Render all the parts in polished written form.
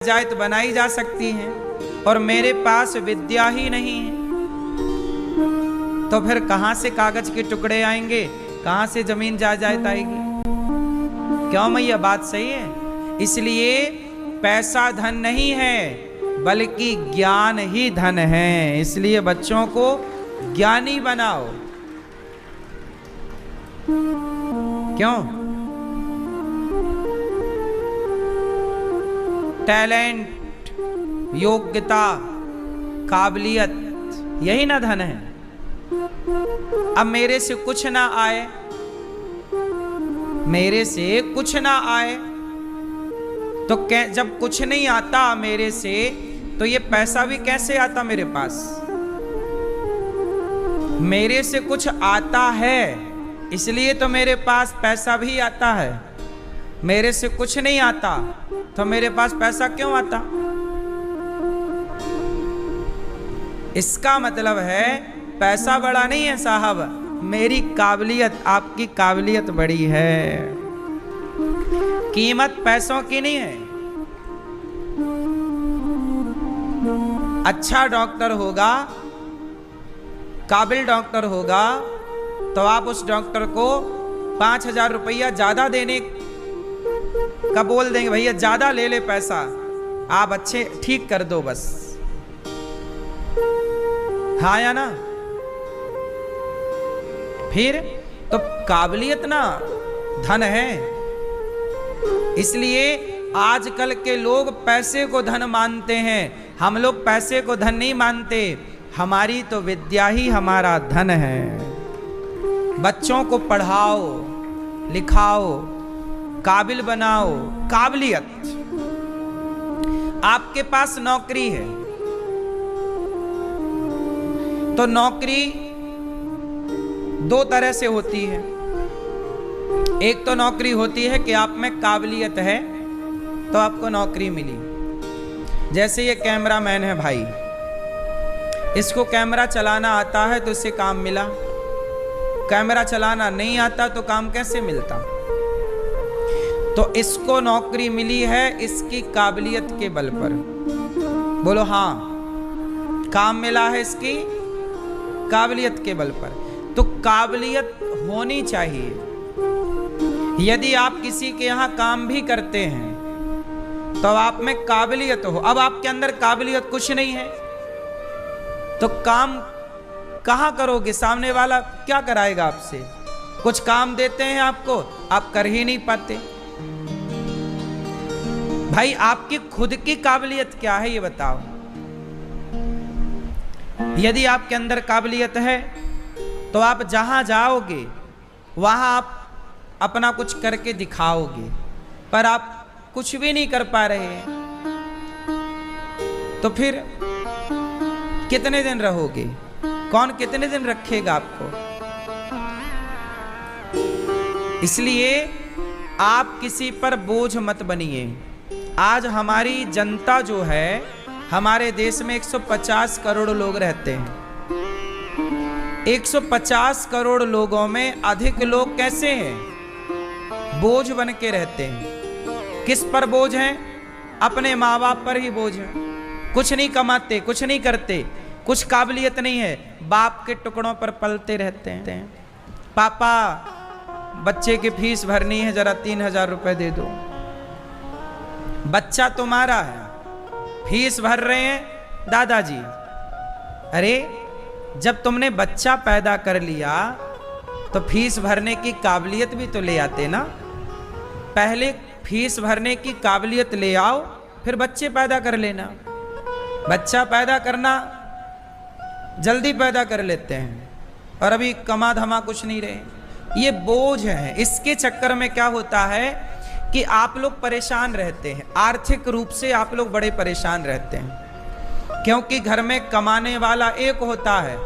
जाए तो बनाई जा सकती हैं, और मेरे पास विद्या ही नहीं है, तो फिर कहां से कागज के टुकड़े आएंगे, कहां से जमीन जायदाद आएगी? क्यों मैया बात सही है? इसलिए पैसा धन नहीं है, बल्कि ज्ञान ही धन है। इसलिए बच्चों को ज्ञानी बनाओ। क्यों? टैलेंट, योग्यता, काबिलियत, यही ना धन है। अब मेरे से कुछ ना आए, मेरे से कुछ ना आए, तो जब कुछ नहीं आता मेरे से, तो ये पैसा भी कैसे आता मेरे पास? मेरे से कुछ आता है, इसलिए तो मेरे पास पैसा भी आता है। मेरे से कुछ नहीं आता तो मेरे पास पैसा क्यों आता? इसका मतलब है पैसा बड़ा नहीं है साहब, मेरी काबिलियत, आपकी काबिलियत बड़ी है। कीमत पैसों की नहीं है। अच्छा डॉक्टर होगा, काबिल डॉक्टर होगा, तो आप उस डॉक्टर को 5,000 रुपया ज्यादा देने का बोल देंगे, भैया ज्यादा ले ले पैसा, आप अच्छे ठीक कर दो बस। हाँ या ना? फिर तो काबिलियत ना धन है। इसलिए आजकल के लोग पैसे को धन मानते हैं, हम लोग पैसे को धन नहीं मानते। हमारी तो विद्या ही हमारा धन है। बच्चों को पढ़ाओ, लिखाओ, काबिल बनाओ। काबिलियत, आपके पास नौकरी है तो नौकरी दो तरह से होती है। एक तो नौकरी होती है कि आप में काबिलियत है तो आपको नौकरी मिली। जैसे ये कैमरामैन है भाई, इसको कैमरा चलाना आता है तो इससे काम मिला। कैमरा चलाना नहीं आता तो काम कैसे मिलता? तो इसको नौकरी मिली है इसकी काबिलियत के बल पर। बोलो हाँ, काम मिला है इसकी काबिलियत के बल पर। तो काबिलियत होनी चाहिए। यदि आप किसी के यहां काम भी करते हैं तो आप में काबिलियत हो। अब आपके अंदर काबिलियत कुछ नहीं है तो काम कहां करोगे? सामने वाला क्या कराएगा आपसे? कुछ काम देते हैं आपको, आप कर ही नहीं पाते। भाई आपकी खुद की काबिलियत क्या है ये बताओ। यदि आपके अंदर काबिलियत है तो आप जहां जाओगे वहां आप अपना कुछ करके दिखाओगे, पर आप कुछ भी नहीं कर पा रहे हैं तो फिर कितने दिन रहोगे? कौन कितने दिन रखेगा आपको? इसलिए आप किसी पर बोझ मत बनिए। आज हमारी जनता जो है, हमारे देश में 150 करोड़ लोग रहते हैं। 150 करोड़ लोगों में अधिक लोग कैसे हैं? बोझ बन के रहते हैं। किस पर बोझ हैं? अपने माँ बाप पर ही बोझ है। कुछ नहीं कमाते, कुछ नहीं करते, कुछ काबिलियत नहीं है, बाप के टुकड़ों पर पलते रहते हैं। पापा बच्चे की फीस भरनी है, जरा 3,000 रुपए दे दो। बच्चा तुम्हारा है, फीस भर रहे हैं दादाजी। अरे जब तुमने बच्चा पैदा कर लिया तो फीस भरने की काबिलियत भी तो ले आते ना। पहले फीस भरने की काबिलियत ले आओ, फिर बच्चे पैदा कर लेना। बच्चा पैदा करना जल्दी पैदा कर लेते हैं और अभी कमा धमा कुछ नहीं रहे। ये बोझ है। इसके चक्कर में क्या होता है कि आप लोग परेशान रहते हैं। आर्थिक रूप से आप लोग बड़े परेशान रहते हैं, क्योंकि घर में कमाने वाला एक होता है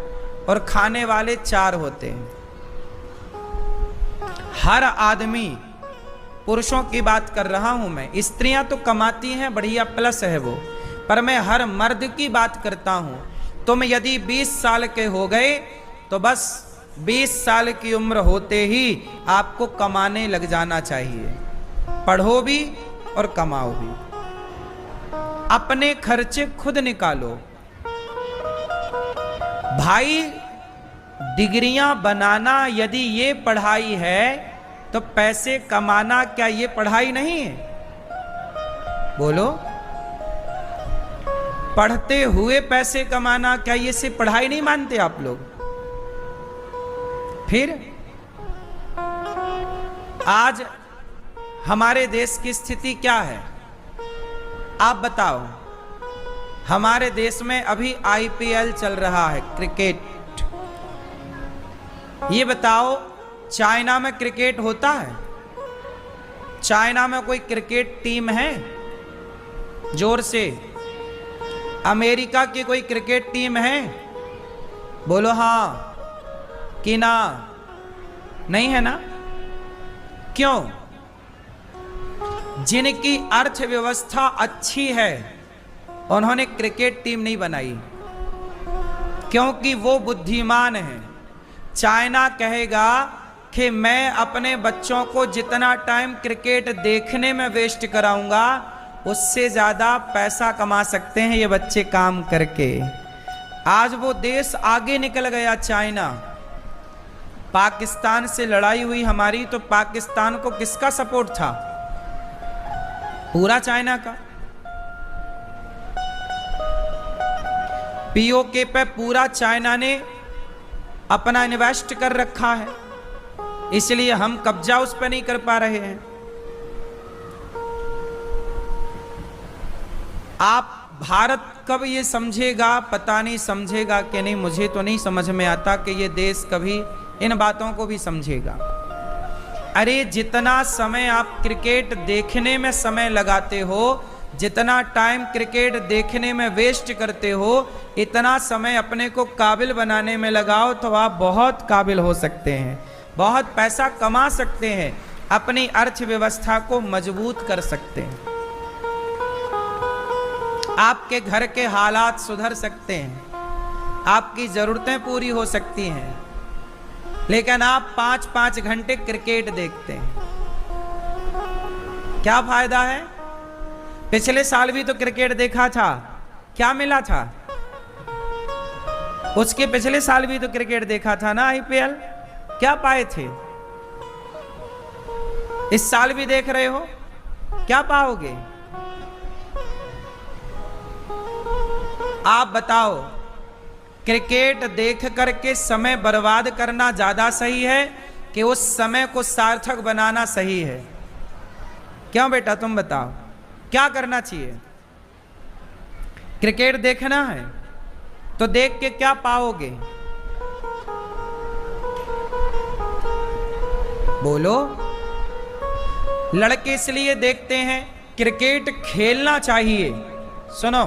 और खाने वाले 4 होते हैं। हर आदमी, पुरुषों की बात कर रहा हूं मैं, स्त्रियां तो कमाती हैं, बढ़िया प्लस है वो, पर मैं हर मर्द की बात करता हूं। तुम यदि 20 साल के हो गए तो बस 20 साल की उम्र होते ही आपको कमाने लग जाना चाहिए। पढ़ो भी और कमाओ भी। अपने खर्चे खुद निकालो। भाई डिग्रियां बनाना यदि ये पढ़ाई है तो पैसे कमाना क्या ये पढ़ाई नहीं है? बोलो, पढ़ते हुए पैसे कमाना क्या ये सिर्फ पढ़ाई नहीं मानते आप लोग? फिर आज हमारे देश की स्थिति क्या है आप बताओ। हमारे देश में अभी आईपीएल चल रहा है, क्रिकेट। ये बताओ, चाइना में क्रिकेट होता है? चाइना में कोई क्रिकेट टीम है? जोर से। अमेरिका की कोई क्रिकेट टीम है? बोलो हाँ कि ना? नहीं है ना? क्यों? जिनकी अर्थव्यवस्था अच्छी है उन्होंने क्रिकेट टीम नहीं बनाई, क्योंकि वो बुद्धिमान है। चाइना कहेगा कि मैं अपने बच्चों को जितना टाइम क्रिकेट देखने में वेस्ट कराऊंगा उससे ज्यादा पैसा कमा सकते हैं ये बच्चे काम करके। आज वो देश आगे निकल गया, चाइना। पाकिस्तान से लड़ाई हुई हमारी तो पाकिस्तान को किसका सपोर्ट था? पूरा चाइना का। पीओके पे पूरा चाइना ने अपना इन्वेस्ट कर रखा है, इसलिए हम कब्जा उस पर नहीं कर पा रहे हैं। आप भारत कब ये समझेगा पता नहीं, समझेगा कि नहीं मुझे तो नहीं समझ में आता कि ये देश कभी इन बातों को भी समझेगा। अरे जितना समय आप क्रिकेट देखने में समय लगाते हो, जितना टाइम क्रिकेट देखने में वेस्ट करते हो, इतना समय अपने को काबिल बनाने में लगाओ तो आप बहुत काबिल हो सकते हैं, बहुत पैसा कमा सकते हैं, अपनी अर्थव्यवस्था को मजबूत कर सकते हैं, आपके घर के हालात सुधर सकते हैं, आपकी जरूरतें पूरी हो सकती हैं। लेकिन आप 5-5 घंटे क्रिकेट देखते हैं, क्या फायदा है? पिछले साल भी तो क्रिकेट देखा था, क्या मिला था? उसके पिछले साल भी तो क्रिकेट देखा था ना, आईपीएल, क्या पाए थे? इस साल भी देख रहे हो, क्या पाओगे? आप बताओ, क्रिकेट देख करके समय बर्बाद करना ज्यादा सही है कि उस समय को सार्थक बनाना सही है? क्यों बेटा तुम बताओ, क्या करना चाहिए? क्रिकेट देखना है तो देख के क्या पाओगे? बोलो। लड़के इसलिए देखते हैं, क्रिकेट खेलना चाहिए। सुनो,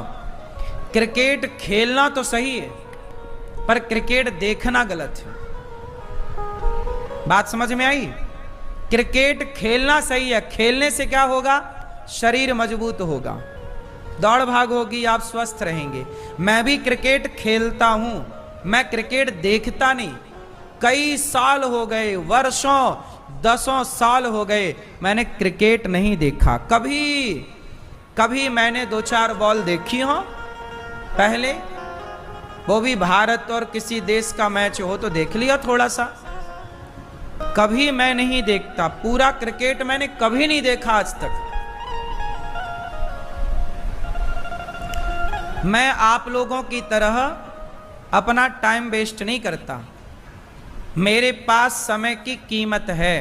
क्रिकेट खेलना तो सही है पर क्रिकेट देखना गलत है। बात समझ में आई? क्रिकेट खेलना सही है, खेलने से क्या होगा? शरीर मजबूत होगा, दौड़ भाग होगी, आप स्वस्थ रहेंगे। मैं भी क्रिकेट खेलता हूं, मैं क्रिकेट देखता नहीं। कई साल हो गए, वर्षों 10 साल हो गए मैंने क्रिकेट नहीं देखा। कभी मैंने 2-4 बॉल देखी हो पहले, वो भी भारत और किसी देश का मैच हो तो देख लिया थोड़ा सा। कभी मैं नहीं देखता, पूरा क्रिकेट मैंने कभी नहीं देखा आज तक। मैं आप लोगों की तरह अपना टाइम वेस्ट नहीं करता। मेरे पास समय की कीमत है,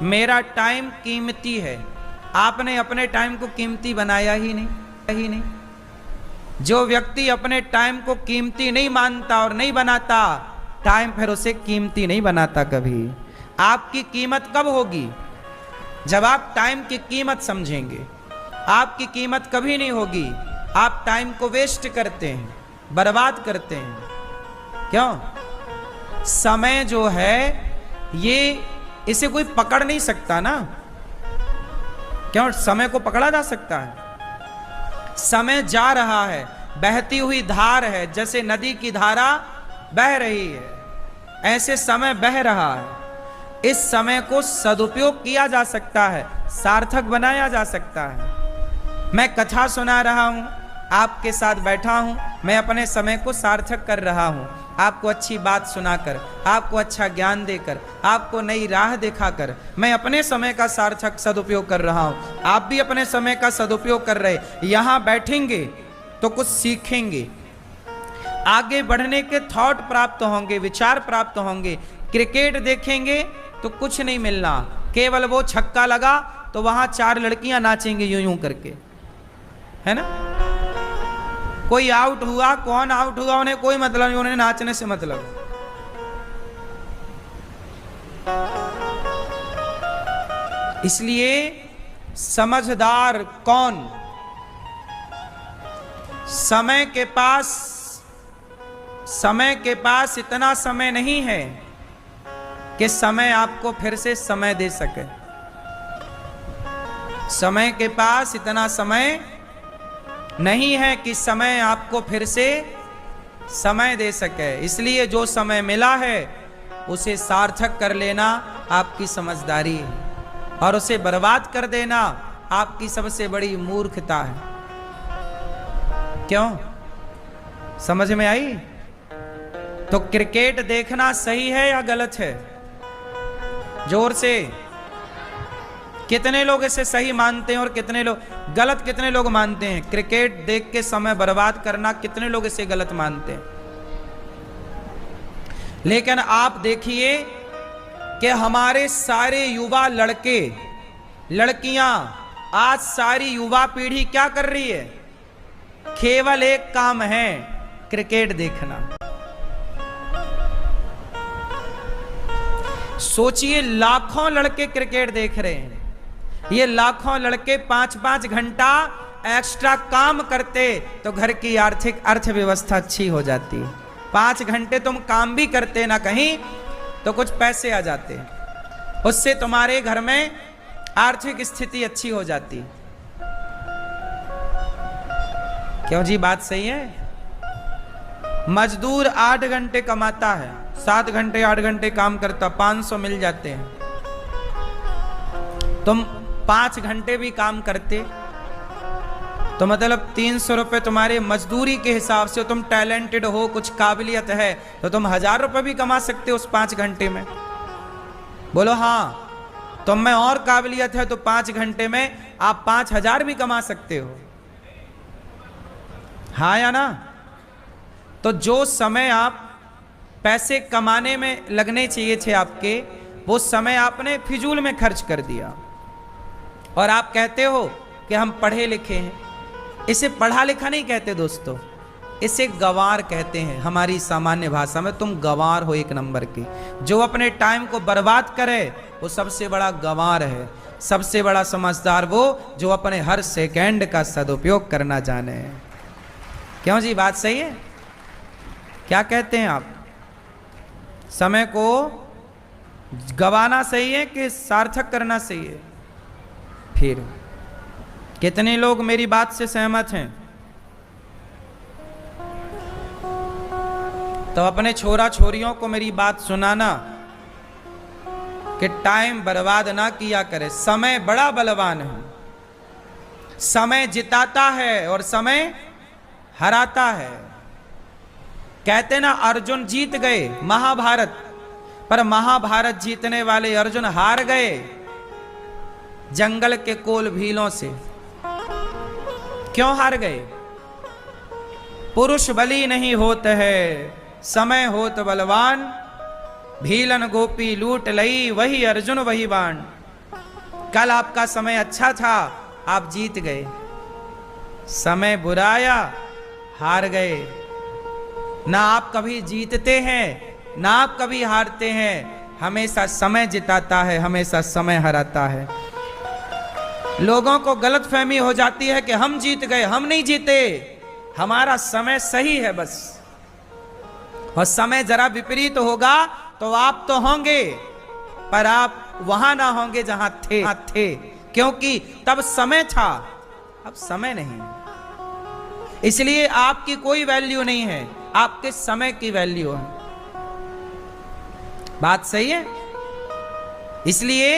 मेरा टाइम कीमती है। आपने अपने टाइम को कीमती बनाया ही नहीं। जो व्यक्ति अपने टाइम को कीमती नहीं मानता और नहीं बनाता, टाइम फिर उसे कीमती नहीं बनाता कभी। आपकी कीमत कब होगी? जब आप टाइम की कीमत समझेंगे। आपकी कीमत कभी नहीं होगी, आप टाइम को वेस्ट करते हैं, बर्बाद करते हैं। क्यों? समय जो है ये, इसे कोई पकड़ नहीं सकता ना। क्यों? समय को पकड़ा जा सकता है? समय जा रहा है, बहती हुई धार है, जैसे नदी की धारा बह रही है, ऐसे समय बह रहा है। इस समय को सदुपयोग किया जा सकता है, सार्थक बनाया जा सकता है। मैं कथा सुना रहा हूं, आपके साथ बैठा हूं, मैं अपने समय को सार्थक कर रहा हूं, आपको अच्छी बात सुनाकर, आपको अच्छा ज्ञान देकर, आपको नई राह दिखाकर मैं अपने समय का सार्थक सदुपयोग कर रहा हूं। आप भी अपने समय का सदुपयोग कर रहे। यहां बैठेंगे तो कुछ सीखेंगे, आगे बढ़ने के थॉट प्राप्त होंगे, विचार प्राप्त होंगे। क्रिकेट देखेंगे तो कुछ नहीं मिलना, केवल वो छक्का लगा तो वहां 4 लड़कियां नाचेंगे यूं यूं करके, है ना। कोई आउट हुआ, कौन आउट हुआ उन्हें कोई मतलब नहीं, उन्हें नाचने से मतलब। इसलिए समझदार कौन? समय के पास इतना समय नहीं है कि समय आपको फिर से समय दे सके। समय के पास इतना समय नहीं है कि समय आपको फिर से समय दे सके। इसलिए जो समय मिला है उसे सार्थक कर लेना आपकी समझदारी है, और उसे बर्बाद कर देना आपकी सबसे बड़ी मूर्खता है। क्यों? समझ में आई? तो क्रिकेट देखना सही है या गलत है? जोर से। कितने लोग इसे सही मानते हैं और कितने लोग गलत, कितने लोग मानते हैं? क्रिकेट देख के समय बर्बाद करना कितने लोग इसे गलत मानते हैं? लेकिन आप देखिए कि हमारे सारे युवा लड़के लड़कियां, आज सारी युवा पीढ़ी क्या कर रही है? केवल एक काम है, क्रिकेट देखना। सोचिए, लाखों लड़के क्रिकेट देख रहे हैं। ये लाखों लड़के 5-5 घंटा एक्स्ट्रा काम करते तो घर की आर्थिक अर्थव्यवस्था अच्छी हो जाती। 5 घंटे तुम काम भी करते ना कहीं तो कुछ पैसे आ जाते, उससे तुम्हारे घर में आर्थिक स्थिति अच्छी हो जाती। क्यों जी? बात सही है। मजदूर 8 घंटे कमाता है, 7 घंटे 8 घंटे काम करता, 500 मिल जाते हैं। तुम 5 घंटे भी काम करते तो मतलब 300 रुपए तुम्हारे मजदूरी के हिसाब से, तुम टैलेंटेड हो, कुछ काबिलियत है तो तुम 1000 रुपए भी कमा सकते हो उस 5 घंटे में। बोलो हाँ। तुम में और काबिलियत है तो 5 घंटे में आप 5000 भी कमा सकते हो, हाँ या ना? तो जो समय आप पैसे कमाने में लगने चाहिए थे आपके, वो समय आपने फिजूल में खर्च कर दिया। और आप कहते हो कि हम पढ़े लिखे हैं। इसे पढ़ा लिखा नहीं कहते दोस्तों, इसे गंवार कहते हैं हमारी सामान्य भाषा में। तुम गंवार हो एक नंबर के। जो अपने टाइम को बर्बाद करे वो सबसे बड़ा गंवार है। सबसे बड़ा समझदार वो जो अपने हर सेकंड का सदुपयोग करना जाने। क्यों जी? बात सही है। क्या कहते हैं आप? समय को गवाना सही है कि सार्थक करना सही है? फिर कितने लोग मेरी बात से सहमत हैं? तो अपने छोरा छोरियों को मेरी बात सुनाना कि टाइम बर्बाद ना किया करे। समय बड़ा बलवान है, समय जिताता है और समय हराता है। कहते ना अर्जुन जीत गए महाभारत, पर महाभारत जीतने वाले अर्जुन हार गए जंगल के कोल भीलों से। क्यों हार गए? पुरुष बली नहीं होते है, समय होत बलवान, भीलन गोपी लूट लई, वही अर्जुन वही बाण। कल आपका समय अच्छा था, आप जीत गए। समय बुराया, हार गए। ना आप कभी जीतते हैं ना आप कभी हारते हैं। हमेशा समय जिताता है, हमेशा समय हराता है। लोगों को गलतफहमी हो जाती है कि हम जीत गए, हम नहीं जीते, हमारा समय सही है बस। और समय जरा विपरीत होगा तो आप तो होंगे, पर आप वहां ना होंगे जहां थे, क्योंकि तब समय था, अब समय नहीं। इसलिए आपकी कोई वैल्यू नहीं है, आपके समय की वैल्यू है। बात सही है? इसलिए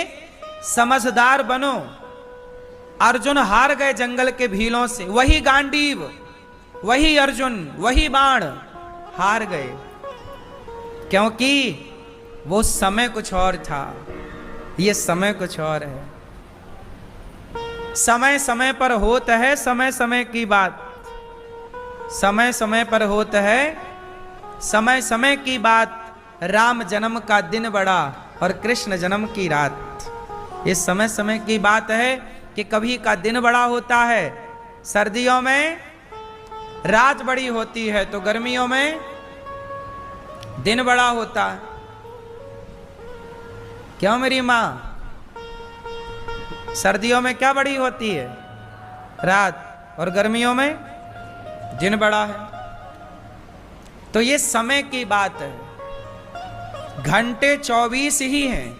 समझदार बनो। अर्जुन हार गए जंगल के भीलों से, वही गांडीव वही अर्जुन, वही बाण हार गए, क्योंकि वो समय कुछ और था, ये समय कुछ और है। समय समय पर होता है समय समय की बात, समय समय पर होता है समय समय की बात। राम जन्म का दिन बड़ा और कृष्ण जन्म की रात, ये समय समय की बात है कि कभी का दिन बड़ा होता है, सर्दियों में रात बड़ी होती है, तो गर्मियों में दिन बड़ा होता है। क्यों मेरी मां? सर्दियों में क्या बड़ी होती है? रात, और गर्मियों में दिन बड़ा है। तो ये समय की बात है। घंटे 24 ही हैं,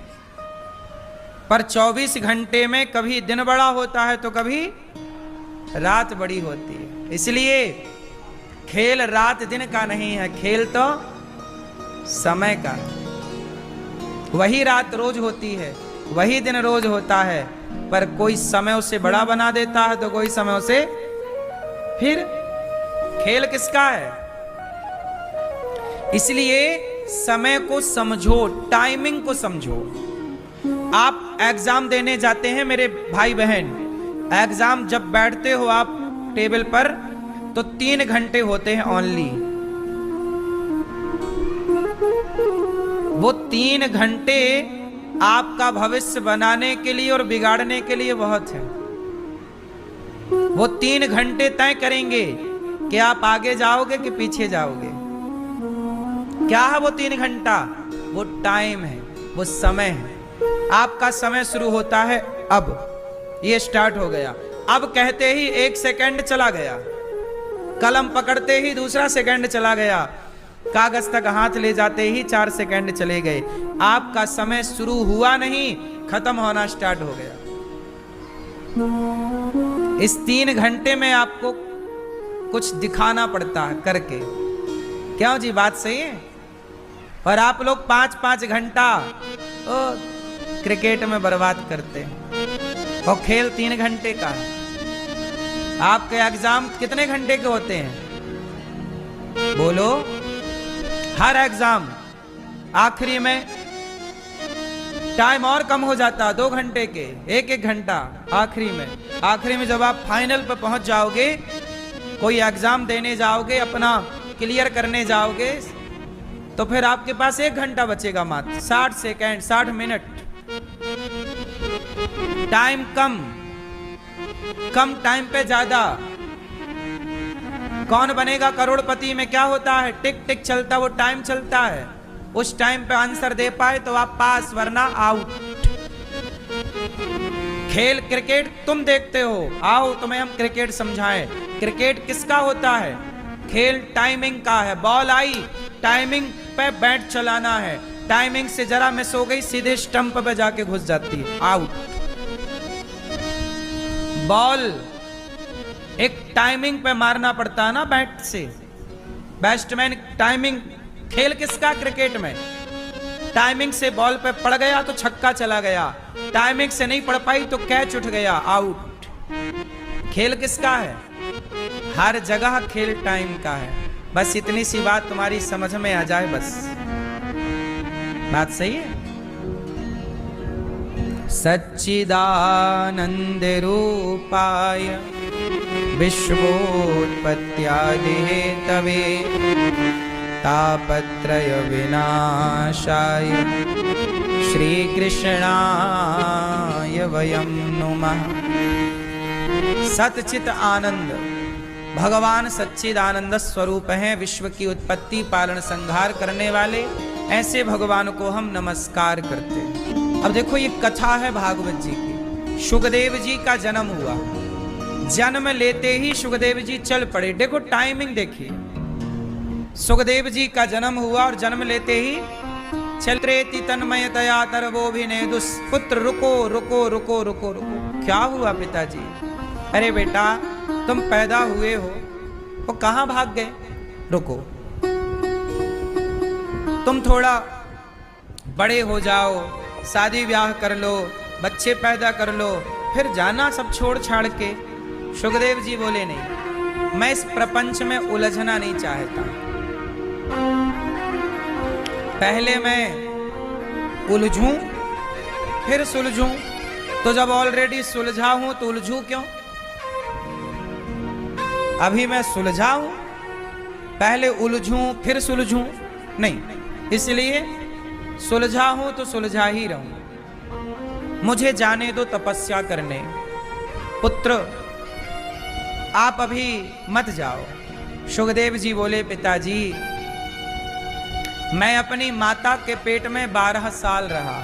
पर 24 घंटे में कभी दिन बड़ा होता है तो कभी रात बड़ी होती है। इसलिए खेल रात दिन का नहीं है, खेल तो समय का है। वही रात रोज होती है, वही दिन रोज होता है, पर कोई समय उसे बड़ा बना देता है तो कोई समय उसे, फिर खेल किसका है? इसलिए समय को समझो, टाइमिंग को समझो। आप एग्जाम देने जाते हैं मेरे भाई बहन, एग्जाम जब बैठते हो आप टेबल पर तो 3 घंटे होते हैं ओनली। वो 3 घंटे आपका भविष्य बनाने के लिए और बिगाड़ने के लिए बहुत है। वो 3 घंटे तय करेंगे कि आप आगे जाओगे कि पीछे जाओगे। क्या है वो 3 घंटा? वो टाइम है, वो समय है। आपका समय शुरू होता है अब, ये स्टार्ट हो गया, अब कहते ही 1 सेकंड चला गया, कलम पकड़ते ही दूसरा सेकंड चला गया, कागज तक हाथ ले जाते ही 4 सेकंड चले गए। आपका समय शुरू हुआ नहीं, खत्म होना स्टार्ट हो गया। इस 3 घंटे में आपको कुछ दिखाना पड़ता है करके। क्यों जी, बात सही है? और आप लोग 5-5 घंटा क्रिकेट में बर्बाद करते हैं, और खेल 3 घंटे का है। आपके एग्जाम कितने घंटे के होते हैं? बोलो। हर एग्जाम आखिरी में टाइम और कम हो जाता है, 2 घंटे के, 1-1 घंटा आखिरी में जब आप फाइनल पर पहुंच जाओगे, कोई एग्जाम देने जाओगे, अपना क्लियर करने जाओगे, तो फिर आपके पास 1 घंटा बचेगा मात्र, 60 सेकंड, 60 मिनट। टाइम कम टाइम पे ज्यादा। कौन बनेगा करोड़पति में क्या होता है? टिक टिक चलता, वो टाइम चलता है। उस टाइम पे आंसर दे पाए तो आप पास, वरना आउट। खेल क्रिकेट तुम देखते हो, आओ तुम्हें हम क्रिकेट समझाएं। क्रिकेट किसका होता है? खेल टाइमिंग का है। बॉल आई, टाइमिंग पे बैट चलाना है, टाइमिंग से जरा मिस हो गई, सीधे स्टंप पे जाके घुस जाती है, आउट। बॉल एक टाइमिंग पे मारना पड़ता है ना बैट से, बैट्समैन टाइमिंग। खेल किसका? क्रिकेट में टाइमिंग से बॉल पे पड़ गया तो छक्का चला गया, टाइमिंग से नहीं पड़ पाई तो कैच उठ गया, आउट। खेल किसका है? हर जगह खेल टाइम का है। बस इतनी सी बात तुम्हारी समझ में आ जाए, बस। बात सही है? सच्चिदानंद रूपाय विश्वोत्पत्त्यादि हेतवे तापत्रय विनाशाय श्री कृष्णाय वयं नुमः। सच्चित आनंद भगवान सच्चिदानंद स्वरूप हैं, विश्व की उत्पत्ति पालन संहार करने वाले। ऐसे भगवान को हम नमस्कार करते हैं। अब देखो, ये कथा है भागवत जी की। सुखदेव जी का जन्म हुआ, जन्म लेते ही सुखदेव जी चल पड़े। देखो टाइमिंग देखिए, सुखदेव जी का जन्म हुआ और जन्म लेते ही चलरेति तन्मयतया तरवोभिनेदुस। पुत्र रुको रुको रुको रुको रुको। क्या हुआ पिताजी? अरे बेटा, तुम पैदा हुए हो, वो कहां भाग गए? रुको, तुम थोड़ा बड़े हो जाओ, शादी ब्याह कर लो, बच्चे पैदा कर लो, फिर जाना सब छोड़ छाड़ के। सुखदेव जी बोले नहीं, मैं इस प्रपंच में उलझना नहीं चाहता। पहले मैं उलझूं फिर सुलझूं, तो जब ऑलरेडी सुलझा हूं तो उलझूं क्यों? अभी मैं सुलझा हूं, पहले उलझूं फिर सुलझूं नहीं, इसलिए सुलझा हूं तो सुलझा ही रहूं। मुझे जाने दो तपस्या करने। पुत्र आप अभी मत जाओ। सुखदेव जी बोले, पिताजी मैं अपनी माता के पेट में 12 साल रहा।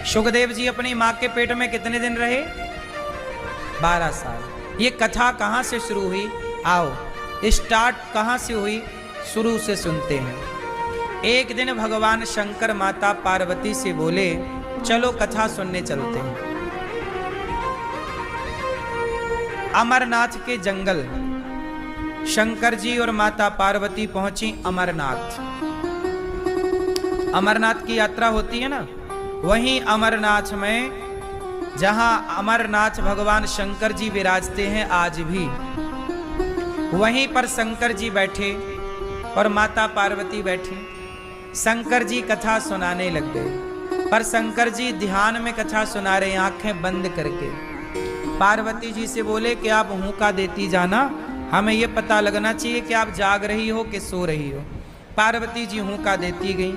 सुखदेव जी अपनी माँ के पेट में कितने दिन रहे? 12 साल। ये कथा कहाँ से शुरू हुई? आओ स्टार्ट कहाँ से हुई, शुरू से सुनते हैं। एक दिन भगवान शंकर माता पार्वती से बोले, चलो कथा सुनने चलते हैं। अमरनाथ के जंगल शंकर जी और माता पार्वती पहुंची अमरनाथ। अमरनाथ की यात्रा होती है ना, वहीं अमरनाथ में जहां अमरनाथ भगवान शंकर जी विराजते हैं आज भी, वहीं पर शंकर जी बैठे और माता पार्वती बैठी। शंकर जी कथा सुनाने लग गए, पर शंकर जी ध्यान में कथा सुना रहे, आंखें बंद करके। पार्वती जी से बोले कि आप हुंका देती जाना, हमें यह पता लगना चाहिए कि आप जाग रही हो कि सो रही हो। पार्वती जी हुंका देती गई।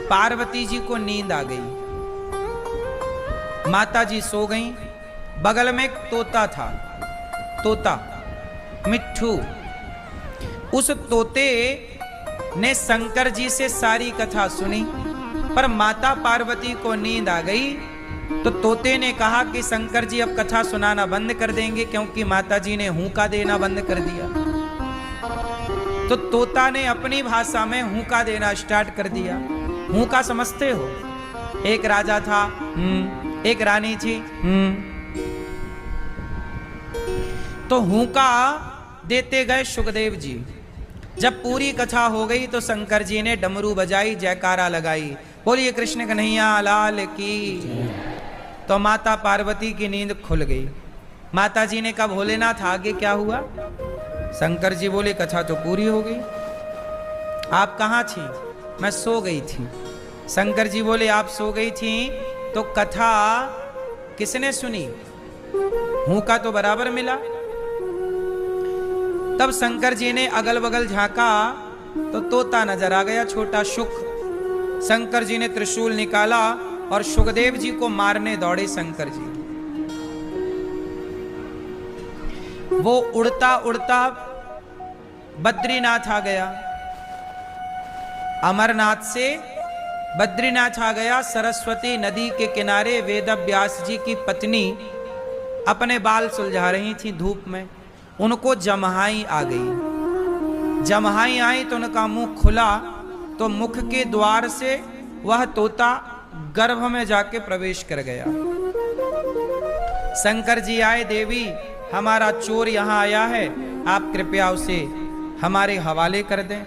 पार्वती जी को नींद आ गई, माता जी सो गईं। बगल में एक तोता था, तोता मिट्ठू। उस तोते ने शंकर जी से सारी कथा सुनी, पर माता पार्वती को नींद आ गई। तो तोते ने कहा कि शंकर जी अब कथा सुनाना बंद कर देंगे, क्योंकि माता जी ने हुंका देना बंद कर दिया। तो तोता ने अपनी भाषा में हुंका देना स्टार्ट कर दिया। हुंका समझते हो? एक राजा था, एक रानी थी। तो हुंका देते गए सुखदेव जी। जब पूरी कथा हो गई तो शंकर जी ने डमरू बजाई, जयकारा लगाई, बोलिए कृष्ण कन्हैया लाल की। तो माता पार्वती की नींद खुल गई। माता जी ने कहा, भोलेनाथ आगे क्या हुआ? शंकर जी बोले, कथा तो पूरी हो गई। आप कहाँ थी? मैं सो गई थी। शंकर जी बोले, आप सो गई थी तो कथा किसने सुनी? हुंका तो बराबर मिला। तब शंकर जी ने अगल बगल झांका तो तोता नजर आ गया, छोटा सुख। शंकर जी ने त्रिशूल निकाला और सुखदेव जी को मारने दौड़े शंकर जी। वो उड़ता उड़ता बद्रीनाथ आ गया। अमरनाथ से बद्रीनाथ आ गया। सरस्वती नदी के किनारे वेद व्यास जी की पत्नी अपने बाल सुलझा रही थी धूप में। उनको जमहाई आ गई। जमहाई आई तो उनका मुंह खुला, तो मुख के द्वार से वह तोता गर्भ में जाके प्रवेश कर गया। शंकर जी आए, देवी हमारा चोर यहाँ आया है, आप कृपया उसे हमारे हवाले कर दें।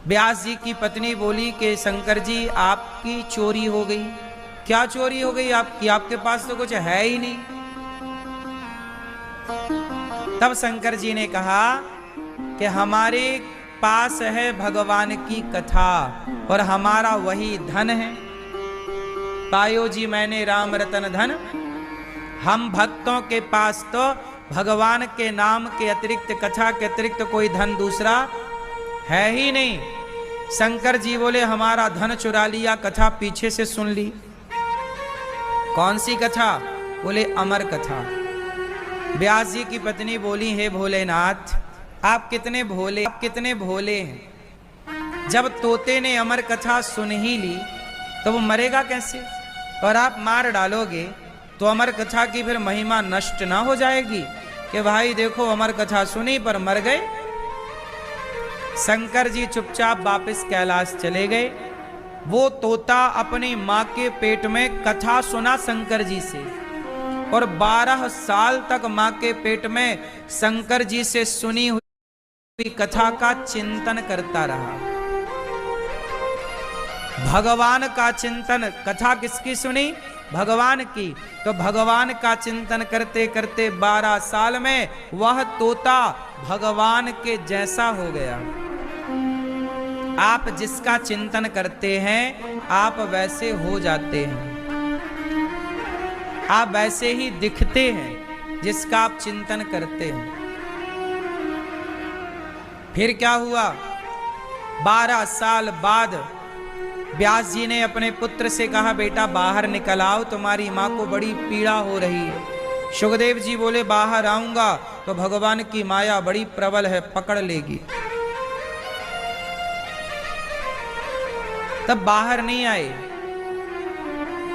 व्यास जी की पत्नी बोली कि शंकर जी आपकी चोरी हो गई। क्या चोरी हो गई आपकी? आपके पास तो कुछ है ही नहीं। तब शंकर जी ने कहा कि हमारे पास है भगवान की कथा और हमारा वही धन है। पायो जी मैंने राम रतन धन। हम भक्तों के पास तो भगवान के नाम के अतिरिक्त, कथा के अतिरिक्त कोई धन दूसरा है ही नहीं। शंकर जी बोले, हमारा धन चुरा लिया, कथा पीछे से सुन ली। कौन सी कथा? बोले अमर कथा। व्यास जी की पत्नी बोली, हे भोलेनाथ आप कितने भोले, आप कितने भोले हैं। जब तोते ने अमर कथा सुन ही ली तो वो मरेगा कैसे? और आप मार डालोगे तो अमर कथा की फिर महिमा नष्ट ना हो जाएगी कि भाई देखो अमर कथा सुनी पर मर गए। शंकर जी चुपचाप वापस कैलाश चले गए। वो तोता अपनी माँ के पेट में कथा सुना शंकर जी से, और 12 साल तक माँ के पेट में शंकर जी से सुनी हुई कथा का चिंतन करता रहा। भगवान का चिंतन। कथा किसकी सुनी? भगवान की। तो भगवान का चिंतन करते करते 12 साल में वह तोता भगवान के जैसा हो गया। आप जिसका चिंतन करते हैं आप वैसे हो जाते हैं, आप वैसे ही दिखते हैं जिसका आप चिंतन करते हैं। फिर क्या हुआ, 12 साल बाद व्यास जी ने अपने पुत्र से कहा, बेटा बाहर निकल आओ, तुम्हारी माँ को बड़ी पीड़ा हो रही है। सुखदेव जी बोले, बाहर आऊंगा तो भगवान की माया बड़ी प्रबल है, पकड़ लेगी। तब बाहर नहीं आए।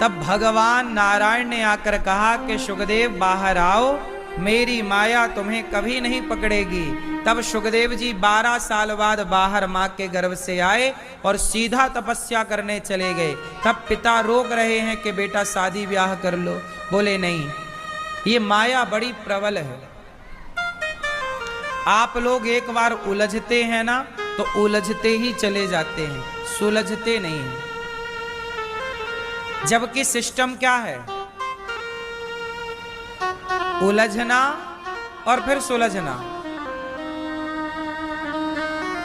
तब भगवान नारायण ने आकर कहा कि सुखदेव बाहर आओ, मेरी माया तुम्हें कभी नहीं पकड़ेगी। तब सुखदेव जी 12 साल बाद बाहर मां के गर्भ से आए और सीधा तपस्या करने चले गए। तब पिता रोक रहे हैं कि बेटा शादी ब्याह कर लो। बोले नहीं, ये माया बड़ी प्रबल है। आप लोग एक बार उलझते हैं ना तो उलझते ही चले जाते हैं, सुलझते नहीं हैं। जबकि सिस्टम क्या है, उलझना और फिर सुलझना।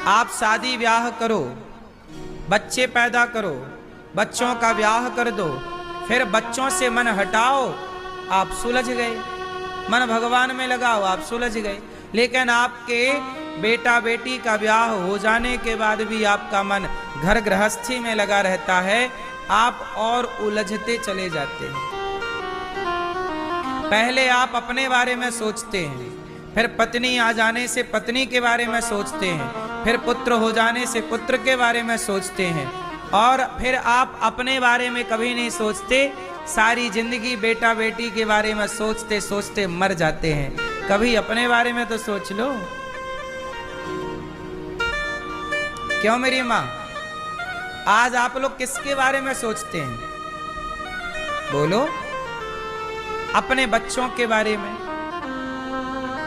आप शादी ब्याह करो, बच्चे पैदा करो, बच्चों का ब्याह कर दो, फिर बच्चों से मन हटाओ, आप सुलझ गए। मन भगवान में लगाओ, आप सुलझ गए। लेकिन आपके बेटा बेटी का ब्याह हो जाने के बाद भी आपका मन घर गृहस्थी में लगा रहता है, आप और उलझते चले जाते हैं। पहले आप अपने बारे में सोचते हैं, फिर पत्नी आ जाने से पत्नी के बारे में सोचते हैं, फिर पुत्र हो जाने से पुत्र के बारे में सोचते हैं, और फिर आप अपने बारे में कभी नहीं सोचते। सारी जिंदगी बेटा बेटी के बारे में सोचते सोचते मर जाते हैं। कभी अपने बारे में तो सोच लो। क्यों मेरी माँ, आज आप लोग किसके बारे में सोचते हैं? बोलो। अपने बच्चों के बारे में,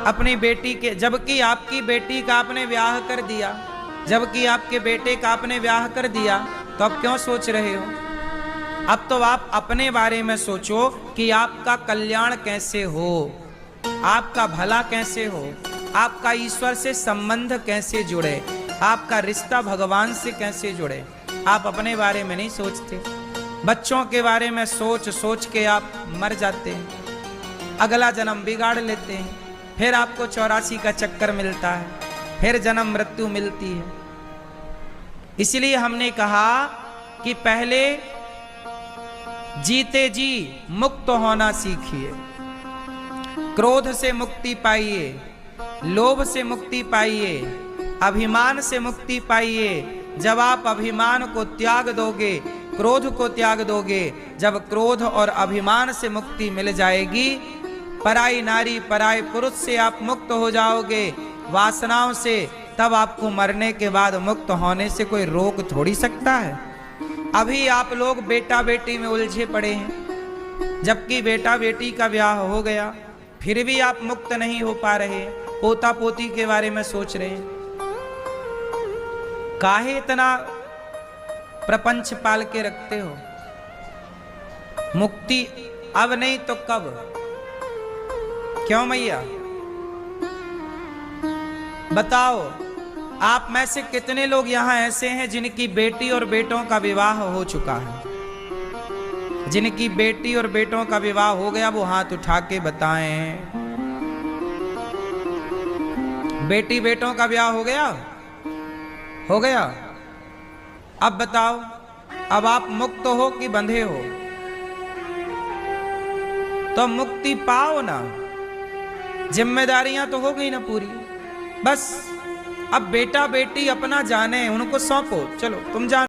अपनी बेटी के। जबकि आपकी बेटी का आपने ब्याह कर दिया, जबकि आपके बेटे का आपने ब्याह कर दिया, तो आप क्यों सोच रहे हो? अब तो आप अपने बारे में सोचो कि आपका कल्याण कैसे हो, आपका भला कैसे हो, आपका ईश्वर से संबंध कैसे जुड़े, आपका रिश्ता भगवान से कैसे जुड़े। आप अपने बारे में नहीं सोचते। बच्चों के बारे में सोच सोच के आप मर जाते हैं, अगला जन्म बिगाड़ लेते हैं, फिर आपको 84 का चक्कर मिलता है, फिर जन्म मृत्यु मिलती है। इसलिए हमने कहा कि पहले जीते जी मुक्त होना सीखिए, क्रोध से मुक्ति पाइए, लोभ से मुक्ति पाइए, अभिमान से मुक्ति पाइए। जब आप अभिमान को त्याग दोगे, क्रोध को त्याग दोगे, जब क्रोध और अभिमान से मुक्ति मिल जाएगी, पराई नारी पराई पुरुष से आप मुक्त हो जाओगे, वासनाओं से, तब आपको मरने के बाद मुक्त होने से कोई रोक थोड़ी सकता है। अभी आप लोग बेटा बेटी में उलझे पड़े हैं, जबकि बेटा बेटी का ब्याह हो गया, फिर भी आप मुक्त नहीं हो पा रहे, पोता पोती के बारे में सोच रहे हैं। काहे इतना प्रपंच पाल के रखते हो? मुक्ति अब नहीं तो कब? क्यों मैया बताओ, आप में से कितने लोग यहां ऐसे हैं जिनकी बेटी और बेटों का विवाह हो चुका है? जिनकी बेटी और बेटों का विवाह हो गया वो हाथ उठा के बताएं। बेटी बेटों का ब्याह हो गया? हो गया। अब बताओ, अब आप मुक्त हो कि बंधे हो? तो मुक्ति पाओ ना, जिम्मेदारियां तो हो गई ना पूरी। बस अब बेटा बेटी अपना जाने, उनको सौंपो, चलो तुम जानो।